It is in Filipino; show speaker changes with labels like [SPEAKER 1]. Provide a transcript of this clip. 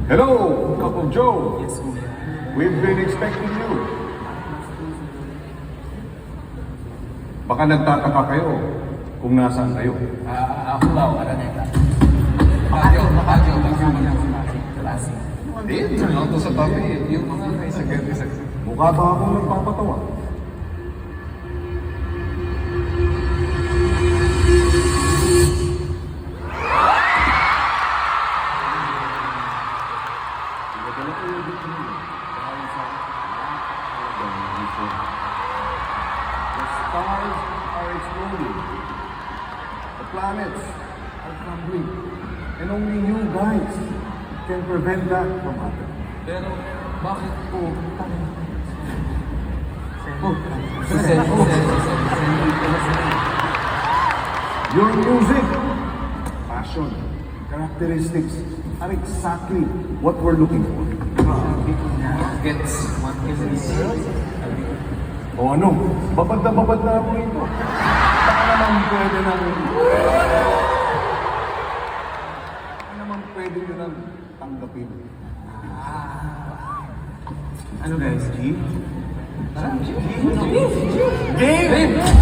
[SPEAKER 1] Hello, Cup of Joe.
[SPEAKER 2] Yes, kuya.
[SPEAKER 1] We've been expecting you. Baka nagtataka kayo kung nasaan kayo.
[SPEAKER 2] Ako daw, Araneta. Makadyo. Kasama niya sa klase.
[SPEAKER 1] Hindi, lang to sa tabi.
[SPEAKER 2] Yung mga isa.
[SPEAKER 1] Mukha ba akong nagpapatawa? The stars are exploding. The planets are crumbling. And only you guys can prevent that from happening.
[SPEAKER 2] Pero, bakit po?
[SPEAKER 1] Your music, passion, characteristics are exactly what we're looking for.
[SPEAKER 2] Gets one is
[SPEAKER 1] O ano, babad na ako rito. Baka naman pwede nang... Baka naman pwede nyo nang tanggapin.
[SPEAKER 2] Ano guys? Game?
[SPEAKER 1] Game!